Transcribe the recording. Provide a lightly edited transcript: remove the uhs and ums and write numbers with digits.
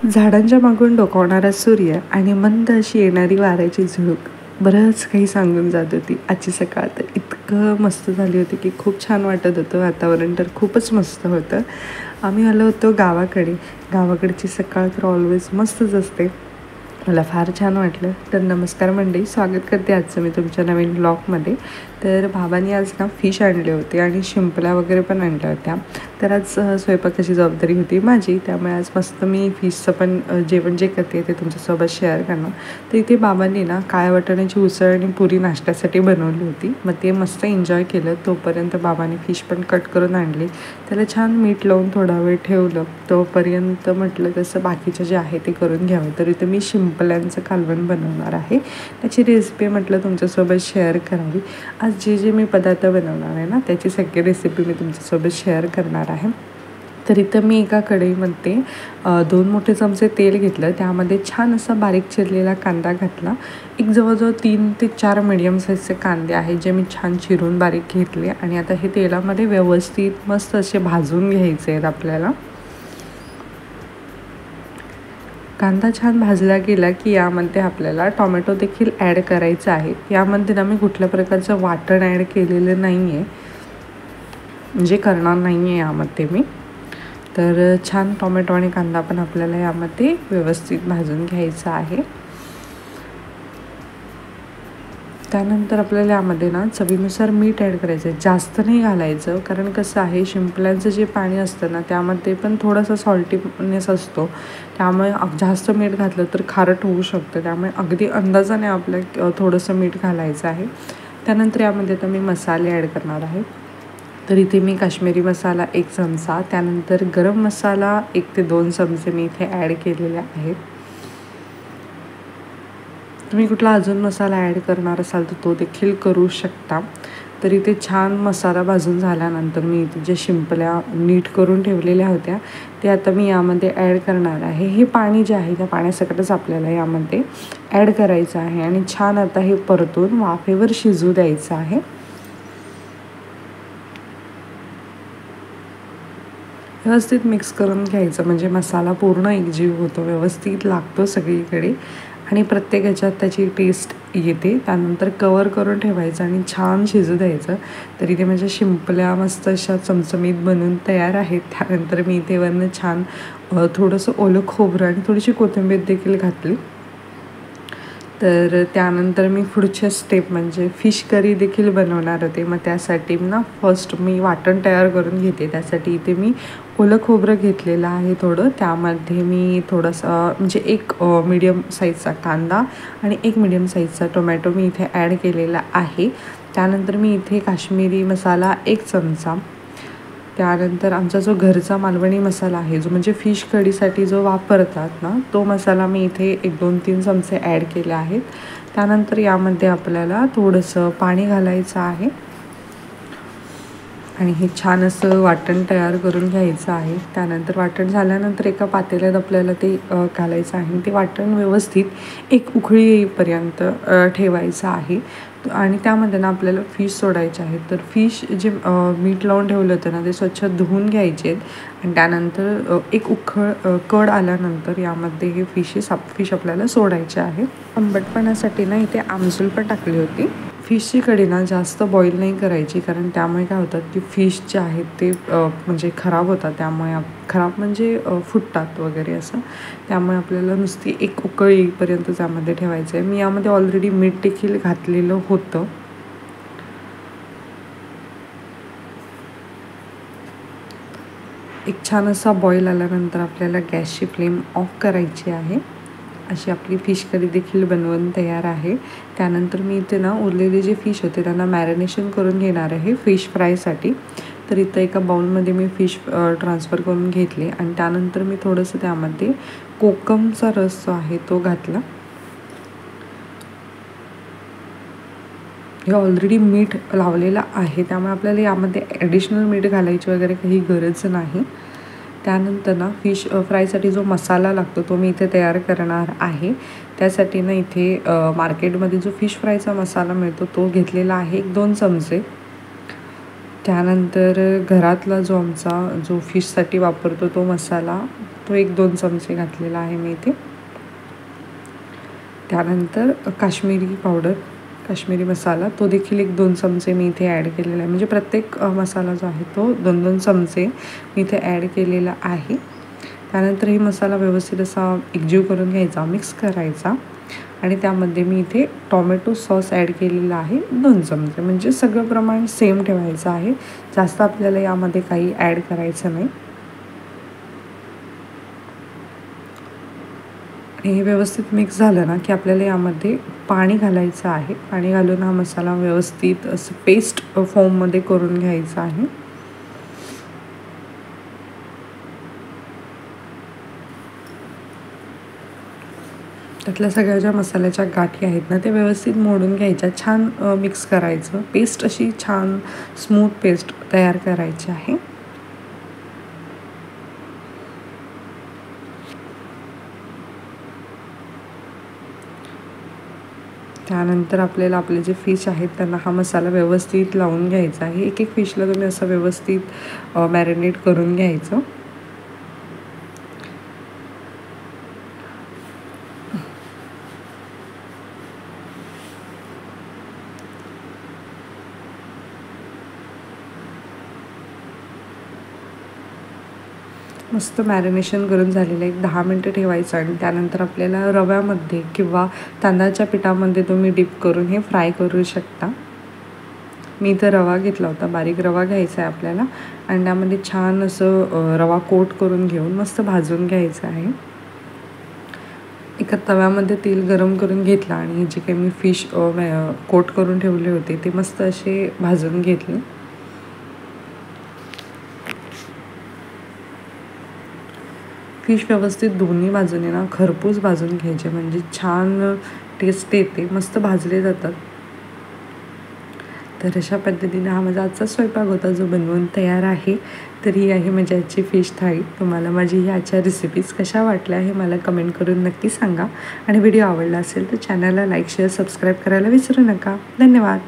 झाडांच्या मागून डोकावणारा सूर्य आणि मंद अशी येणारी वाऱ्याची झुळूक बरंच काही सांगून जात होती. आजची सकाळ तर इतकं मस्त झाली होती की खूप छान वाटत होतं. वातावरण तर खूपच मस्त होतं. आम्ही आलो होतो गावाकडे. गावाकडची सकाळ तर ऑलवेज मस्तच असते. मला फार छान वाटलं. तर नमस्कार मंडळी, स्वागत करते आजचं मी तुमच्या नवीन ब्लॉगमध्ये. तर बाबांनी आज ना फिश आणले होते आणि शिंपल्या वगैरे पण आणल्या होत्या. तर आज स्वयंपाकाची जबाबदारी होती माझी, त्यामुळे आज मस्त मी फिशचं पण जेवण जे करते ते तुमच्यासोबत शेअर करणार. तर इथे बाबांनी ना काळ्या वाटाण्याची उसळ आणि पुरी नाश्त्यासाठी बनवली होती. मग ते मस्त एन्जॉय केलं. तोपर्यंत बाबांनी फिश पण कट करून आणली. त्याला छान मीठ लावून थोडा वेळ ठेवलं. तोपर्यंत म्हटलं तसं बाकीचं जे आहे ते करून घ्यावं. तर इथं मी शिंपल्यांचं कालवण बनवणार आहे. त्याची रेसिपी म्हटलं तुमच्यासोबत शेअर करावी. आज जे मी पदार्थ बनवणार आहे ना, त्याची सगळी रेसिपी मी तुमच्यासोबत शेअर करणार आहे. तर इथं मी एका कढईमध्ये 2 मोठे चमचे तेल घेतलं. त्यामध्ये छान असा बारीक चिरलेला कांदा घातला. एक जवळजवळ 3 ते 4 मीडियम साईजचे कांदे आहेत, जे मी छान चिरून बारीक घेतले. आणि आता हे तेलामध्ये व्यवस्थित मस्त असे भाजून घ्यायचे आहेत आपल्याला. कांदा छान भाजला गेला की यामध्ये आपल्याला टोमॅटो देखील ॲड करायचा आहे. यामध्ये ना मी कुठल्या प्रकारचं वाटण ॲड केलेलं नाही आहे, म्हणजे करणार नाही आहे यामध्ये मी. तर छान टोमॅटो आणि कांदा पण आपल्याला यामध्ये व्यवस्थित भाजून घ्यायचा आहे. त्यानंतर आपल्याला यामध्ये ना चवीनुसार मीठ ॲड करायचं आहे. जास्त नाही घालायचं, कारण कसं आहे, शिंपल्यांचं जे पाणी असतं ना त्यामध्ये पण थोडासा सॉल्टीनेस असतो. त्यामुळे जास्त मीठ घातलं तर खारट होऊ शकतं. त्यामुळे अगदी अंदाजाने आपल्या थोडंसं मीठ घालायचं आहे. त्यानंतर यामध्ये आता मी मसाले ॲड करणार आहे. तर इथे मी काश्मीरी मसाला 1 चमचा, त्यानंतर गरम मसाला 1 ते 2 चमचे मी इथे ॲड केलेले आहेत. तुम्ही कुठला अजून मसाला ॲड करणार असाल तर तो देखील करू शकता. तर इथे छान मसाला भाजून झाल्यानंतर मी इथे जे शिंपल्या नीट करून ठेवलेल्या होत्या ते आता मी यामध्ये ॲड करणार आहे. हे पाणी जे आहे त्या पाण्यासकटच आपल्याला यामध्ये ॲड करायचं आहे आणि छान आता हे परतून वाफेवर शिजू द्यायचं आहे. व्यवस्थित मिक्स करून घ्यायचं, म्हणजे मसाला पूर्ण एकजीव होतो, व्यवस्थित लागतो सगळीकडे आणि प्रत्येक ह्याच्यात त्याची टेस्ट येते. त्यानंतर कवर करून ठेवायचं आणि छान शिजू द्यायचं. तर इथे माझ्या शिंपल्या मस्त अशा चमचमीत बनवून तयार आहेत. त्यानंतर मी इथे वरनं छान थोडंसं ओलं खोबरं आणि थोडीशी कोथिंबीर देखील घातली. तर त्यानंतर मी पुढच्या स्टेप म्हणजे फिश करी देखील बनवणार होते. मग त्यासाठी ना फर्स्ट मी वाटण तयार करून घेते. त्यासाठी इथे मी ओलं खोबरं घेतलेलं आहे थोडं. त्यामध्ये मी थोडंसं म्हणजे 1 मीडियम साईजचा कांदा आणि 1 मीडियम साईजचा टोमॅटो मी इथे ॲड केलेला आहे. त्यानंतर मी इथे काश्मीरी मसाला 1 चमचा, त्यानंतर आमचा जो घरचा मालवणी मसाला आहे, जो म्हणजे फिश कढीसाठी जो वापरतात ना, तो मसाला मी इथे 1, 2, 3 चमचे ॲड केले आहेत. त्यानंतर यामध्ये आपल्याला थोडंसं पाणी घालायचं आहे आणि हे छान असं वाटण तयार करून घ्यायचं आहे. त्यानंतर वाटण झाल्यानंतर एका पातेल्यात आपल्याला ते घालायचं आहे. ते वाटण व्यवस्थित एक उकळी येईपर्यंत ठेवायचं आहे आणि त्यामध्ये ना आपल्याला फिश सोडायचे आहेत. तर फिश जे मीठ लावून ठेवलं होतं ना, ते स्वच्छ धुवून घ्यायचे आहेत आणि त्यानंतर एक कड आल्यानंतर यामध्ये हे फिश आपल्याला सोडायचे आहे. आंबटपणासाठी ना इथे आमसूल पण टाकली होती. फिशची कढी ना जास्त बॉईल नाही करायची, कारण त्यामुळे काय होतात की फिश जे आहेत ते म्हणजे खराब होतात. त्यामुळे खराब म्हणजे फुटतात वगैरे असं. त्यामुळे आपल्याला नुसती एक उकळ येईपर्यंत त्यामध्ये ठेवायचं आहे. मी यामध्ये ऑलरेडी मीठ देखील घातलेलं होतं. एक छान असा बॉईल आल्यानंतर आपल्याला गॅसची फ्लेम ऑफ करायची आहे. अशी आपली फिश करी देखील बनवून तयार आहे. त्यानंतर मी इथे ना उरलेले जे फिश होते त्यांना मॅरिनेशन करून घेणार आहे फिश फ्रायसाठी. तर इथं एका बाउलमध्ये मी फिश ट्रान्सफर करून घेतले आणि त्यानंतर मी थोडंसं त्यामध्ये कोकमचा रस जो आहे तो घातला. हे ऑलरेडी मीठ लावलेलं आहे, त्यामुळे आपल्याला यामध्ये ॲडिशनल मीठ घालायची वगैरे काही गरज नाही. त्यानंतर ना फिश फ्रायसाठी जो मसाला लागतो तो मी इथे तयार करणार आहे. त्यासाठी ना इथे मार्केटमध्ये जो फिश फ्रायचा मसाला मिळतो तो घेतलेला आहे 1-2 चमचे. त्यानंतर घरातला जो आमचा जो फिशसाठी वापरतो तो मसाला तो 1-2 चमचे घातलेला आहे मी इथे. त्यानंतर काश्मीरी मसाला तो देखील 1-2 चमचे मी इथे ॲड केलेला आहे. म्हणजे प्रत्येक मसाला जो आहे तो 2-2 चमचे मी इथे ॲड केलेला आहे. त्यानंतर ही मसाला व्यवस्थित असा एकजीव करून घ्यायचा, मिक्स करायचा आणि त्यामध्ये मी इथे टोमॅटो सॉस ॲड केलेला आहे 2 चमचे. म्हणजे सगळं प्रमाण सेम ठेवायचं आहे, जास्त आपल्याला यामध्ये काही ॲड करायचं नाही. हे व्यवस्थित मिक्स झालं ना की आपल्याला यामध्ये पाणी घालायचं आहे. पाणी घालून हा मसाला व्यवस्थित असं पेस्ट फॉर्ममध्ये करून घ्यायचा आहे. त्यातल्या सगळ्या ज्या मसाल्याच्या गाठी आहेत ना ते व्यवस्थित मोडून घ्यायच्या, छान मिक्स करायचं. पेस्ट अशी छान स्मूथ पेस्ट तयार करायची आहे. त्यानंतर आपल्याला आपले जे फिश आहेत त्यांना हा मसाला व्यवस्थित लावून घ्यायचा आहे. एक एक फिशला तुम्ही असं व्यवस्थित मॅरिनेट करून घ्यायचं. मस्त मॅरिनेशन करून झालेलं आहे. 10 मिनटं ठेवायचं आणि त्यानंतर आपल्याला रव्यामध्ये किंवा तांदळाच्या पिठामध्ये तुम्ही डिप करून हे फ्राय करू शकता. मी इथं रवा घेतला होता, बारीक रवा घ्यायचा आहे आपल्याला आणि त्यामध्ये छान असं रवा कोट करून घेऊन मस्त भाजून घ्यायचं आहे. एका तव्यामध्ये तेल गरम करून घेतलं आणि जे काही मी फिश कोट करून ठेवले होते ते मस्त असे भाजून घेतले. फिश व्यवस्थित दोन्ही बाजूने ना खरपूस भाजून घ्यायचे, म्हणजे छान टेस्ट येते, मस्त भाजले जातात. तर अशा पद्धतीने हा माझा आजचा स्वयंपाक होता जो बनवून तयार आहे. तर ही आहे माझी आजची फिश थाळी. तुम्हाला माझी ही आजच्या रेसिपीज कशा वाटल्या हे मला कमेंट करून नक्की सांगा आणि व्हिडिओ आवडला असेल तर चॅनलला लाईक शेअर सबस्क्राईब करायला विसरू नका. धन्यवाद.